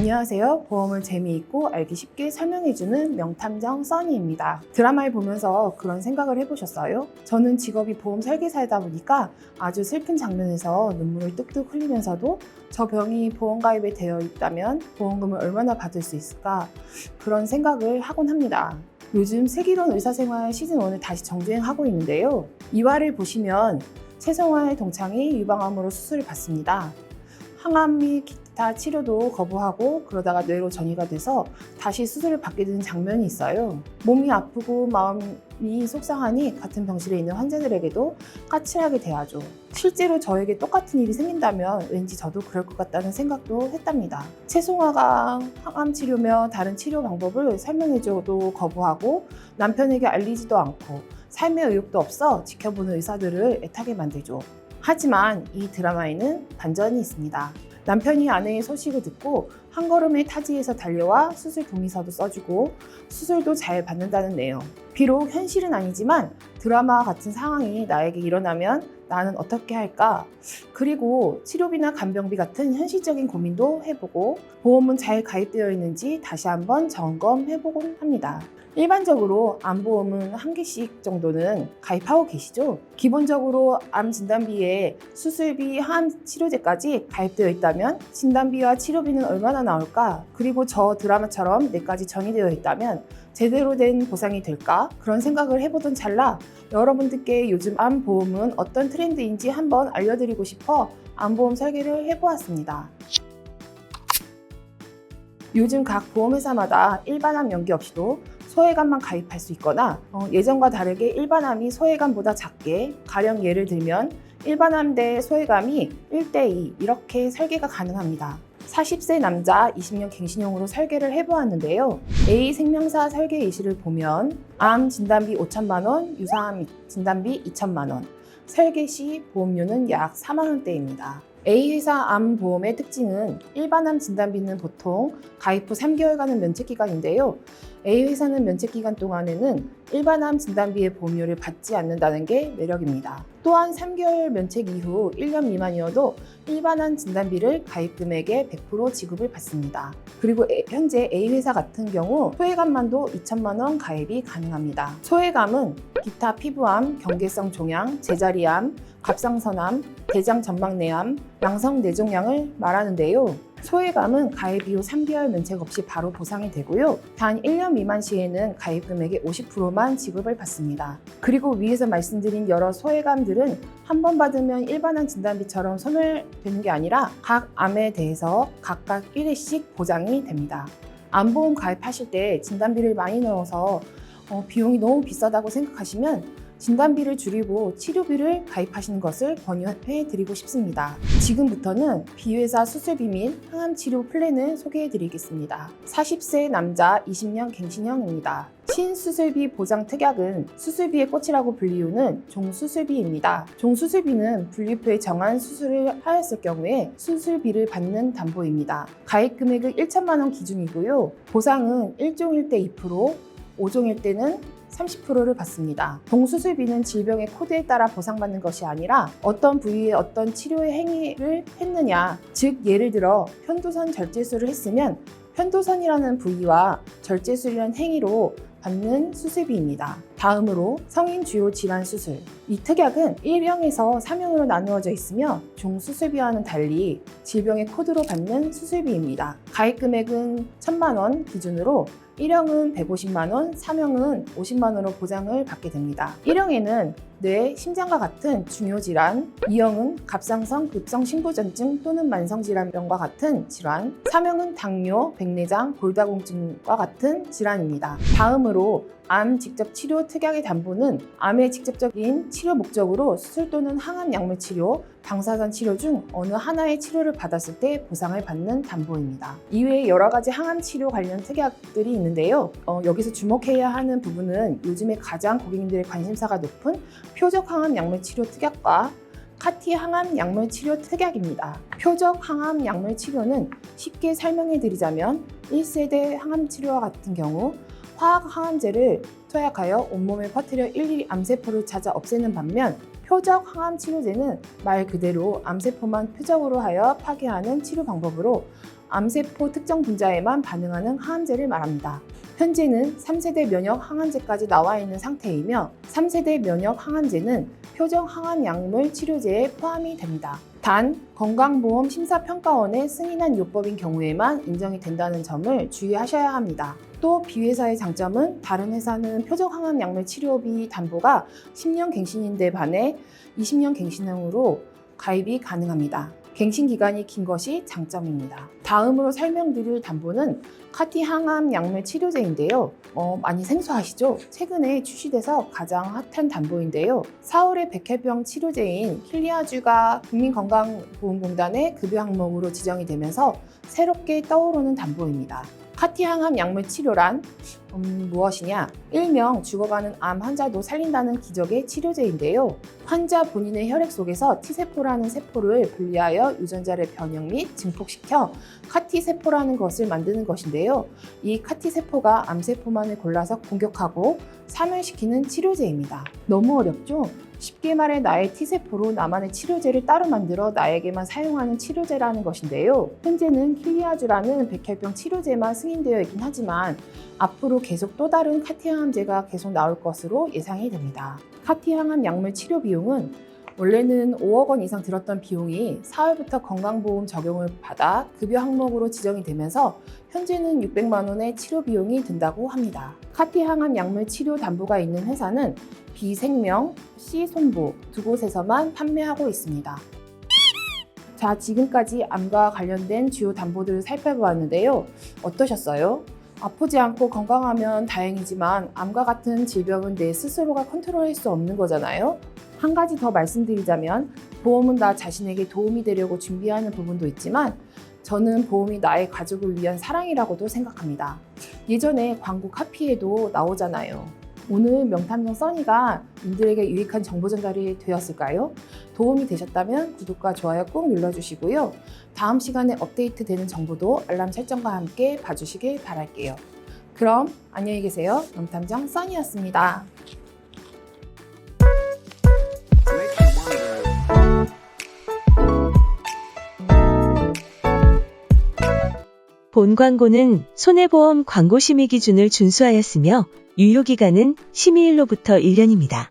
안녕하세요. 보험을 재미있고 알기 쉽게 설명해주는 명탐정 써니입니다. 드라마를 보면서 그런 생각을 해보셨어요? 저는 직업이 보험 설계사이다 보니까 아주 슬픈 장면에서 눈물을 뚝뚝 흘리면서도 저 병이 보험 가입이 되어 있다면 보험금을 얼마나 받을 수 있을까 그런 생각을 하곤 합니다. 요즘 슬기로운 의사생활 시즌1을 다시 정주행하고 있는데요. 2화를 보시면 최성화의 동창이 유방암으로 수술을 받습니다. 항암 및 기타 치료도 거부하고 그러다가 뇌로 전이가 돼서 다시 수술을 받게 되는 장면이 있어요. 몸이 아프고 마음이 속상하니 같은 병실에 있는 환자들에게도 까칠하게 대하죠. 실제로 저에게 똑같은 일이 생긴다면 왠지 저도 그럴 것 같다는 생각도 했답니다. 최송화가 항암 치료며 다른 치료 방법을 설명해줘도 거부하고 남편에게 알리지도 않고 삶의 의욕도 없어 지켜보는 의사들을 애타게 만들죠. 하지만 이 드라마에는 반전이 있습니다. 남편이 아내의 소식을 듣고 한 걸음에 타지에서 달려와 수술 동의서도 써주고 수술도 잘 받는다는 내용. 비록 현실은 아니지만 드라마와 같은 상황이 나에게 일어나면 나는 어떻게 할까? 그리고 치료비나 간병비 같은 현실적인 고민도 해보고 보험은 잘 가입되어 있는지 다시 한번 점검해보곤 합니다. 일반적으로 암보험은 한 개씩 정도는 가입하고 계시죠? 기본적으로 암 진단비에 수술비, 항암 치료제까지 가입되어 있다면 진단비와 치료비는 얼마나 나올까? 그리고 저 드라마처럼 뇌까지 전이되어 있다면 제대로 된 보상이 될까? 그런 생각을 해보던 찰나 여러분들께 요즘 암보험은 어떤 트렌드인지 한번 알려드리고 싶어 암보험 설계를 해보았습니다. 요즘 각 보험회사마다 일반암 연기 없이도 소액암만 가입할 수 있거나 예전과 다르게 일반암이 소액암보다 작게, 가령 예를 들면 일반암 대 소액암이 1대2 이렇게 설계가 가능합니다. 40세 남자 20년 갱신형으로 설계를 해보았는데요. A생명사 설계 예시를 보면 암 진단비 5천만 원, 유사암 진단비 2천만 원, 설계 시 보험료는 약 4만 원대입니다. A회사 암보험의 특징은 일반암 진단비는 보통 가입 후 3개월간은 면책기간인데요. A회사는 면책기간 동안에는 일반암 진단비의 보험료를 받지 않는다는 게 매력입니다. 또한 3개월 면책 이후 1년 미만이어도 일반암 진단비를 가입 금액의 100% 지급을 받습니다. 그리고 현재 A회사 같은 경우 소액암만도 2천만 원 가입이 가능합니다. 소액암은 기타 피부암, 경계성 종양, 제자리암, 갑상선암, 대장 전막내암, 양성뇌종양을 말하는데요. 소액암은 가입 이후 3개월 면책 없이 바로 보상이 되고요. 단 1년 미만 시에는 가입 금액의 50%만 지급을 받습니다. 그리고 위에서 말씀드린 여러 소액암들은 한 번 받으면 일반암 진단비처럼 소멸되는 게 아니라 각 암에 대해서 각각 1회씩 보장이 됩니다. 암보험 가입하실 때 진단비를 많이 넣어서 비용이 너무 비싸다고 생각하시면 진단비를 줄이고 치료비를 가입하시는 것을 권유해 드리고 싶습니다. 지금부터는 B회사 수술비 및 항암치료 플랜을 소개해 드리겠습니다. 40세 남자 20년 갱신형입니다. 신수술비 보장 특약은 수술비의 꽃이라고 불리우는 종수술비입니다. 종수술비는 분립후에 정한 수술을 하였을 경우에 수술비를 받는 담보입니다. 가입 금액은 1천만 원 기준이고요. 보상은 1종일 때 2%, 5종일 때는 30%를 받습니다. 종수술비는 질병의 코드에 따라 보상받는 것이 아니라 어떤 부위에 어떤 치료의 행위를 했느냐, 즉 예를 들어 편도선 절제술을 했으면 편도선이라는 부위와 절제술이라는 행위로 받는 수술비입니다. 다음으로 성인 주요 질환 수술. 이 특약은 1형에서 3형으로 나누어져 있으며 종수술비와는 달리 질병의 코드로 받는 수술비입니다. 가입 금액은 1,000만 원 기준으로 1형은 150만 원, 3형은 50만 원으로 보장을 받게 됩니다. 1형에는 뇌, 심장과 같은 중요 질환, 2형은 갑상선, 급성 심부전증 또는 만성질환병과 같은 질환, 3형은 당뇨, 백내장, 골다공증과 같은 질환입니다. 다음으로 암 직접 치료 특약의 담보는 암의 직접적인 치료 목적으로 수술 또는 항암 약물 치료, 방사선 치료 중 어느 하나의 치료를 받았을 때 보상을 받는 담보입니다. 이외에 여러 가지 항암 치료 관련 특약들이 있는데요. 여기서 주목해야 하는 부분은 요즘에 가장 고객님들의 관심사가 높은 표적 항암 약물 치료 특약과 카티 항암 약물 치료 특약입니다. 표적 항암 약물 치료는 쉽게 설명해 드리자면 1세대 항암 치료와 같은 경우 화학 항암제를 투약하여 온몸에 퍼뜨려 일일이 암세포를 찾아 없애는 반면 표적 항암 치료제는 말 그대로 암세포만 표적으로 하여 파괴하는 치료 방법으로 암세포 특정 분자에만 반응하는 항암제를 말합니다. 현재는 3세대 면역 항암제까지 나와 있는 상태이며 3세대 면역 항암제는 표적 항암 약물 치료제에 포함이 됩니다. 단, 건강보험 심사평가원의 승인한 요법인 경우에만 인정이 된다는 점을 주의하셔야 합니다. 또 B회사의 장점은 다른 회사는 표적 항암 약물 치료비 담보가 10년 갱신인데 반해 20년 갱신형으로 가입이 가능합니다. 갱신 기간이 긴 것이 장점입니다. 다음으로 설명드릴 담보는 카티 항암 약물 치료제인데요. 많이 생소하시죠? 최근에 출시돼서 가장 핫한 담보인데요. 4월에 백혈병 치료제인 킬리아주가 국민건강보험공단의 급여 항목으로 지정이 되면서 새롭게 떠오르는 담보입니다. 카티 항암 약물 치료란 무엇이냐? 일명 죽어가는 암 환자도 살린다는 기적의 치료제인데요. 환자 본인의 혈액 속에서 T세포라는 세포를 분리하여 유전자를 변형 및 증폭시켜 카티세포라는 것을 만드는 것인데요. 이 카티세포가 암세포만을 골라서 공격하고 사멸시키는 치료제입니다. 너무 어렵죠? 쉽게 말해 나의 T세포로 나만의 치료제를 따로 만들어 나에게만 사용하는 치료제라는 것인데요. 현재는 킬리아주라는 백혈병 치료제만 승인되어 있긴 하지만 앞으로 계속 또 다른 카티항암제가 계속 나올 것으로 예상이 됩니다. 카티항암 약물 치료 비용은 원래는 5억 원 이상 들었던 비용이 4월부터 건강보험 적용을 받아 급여 항목으로 지정이 되면서 현재는 600만 원의 치료 비용이 든다고 합니다. 카티항암 약물 치료 담보가 있는 회사는 B생명, C손보 두 곳에서만 판매하고 있습니다. 자, 지금까지 암과 관련된 주요 담보들을 살펴보았는데요. 어떠셨어요? 아프지 않고 건강하면 다행이지만 암과 같은 질병은 내 스스로가 컨트롤할 수 없는 거잖아요. 한 가지 더 말씀드리자면 보험은 나 자신에게 도움이 되려고 준비하는 부분도 있지만 저는 보험이 나의 가족을 위한 사랑이라고도 생각합니다. 예전에 광고 카피에도 나오잖아요. 오늘 명탐정 써니가 님들에게 유익한 정보 전달이 되었을까요? 도움이 되셨다면 구독과 좋아요 꼭 눌러주시고요. 다음 시간에 업데이트되는 정보도 알람 설정과 함께 봐주시길 바랄게요. 그럼 안녕히 계세요. 명탐정 써니였습니다. 본 광고는 손해보험 광고 심의 기준을 준수하였으며 유효기간은 심의일로부터 1년입니다.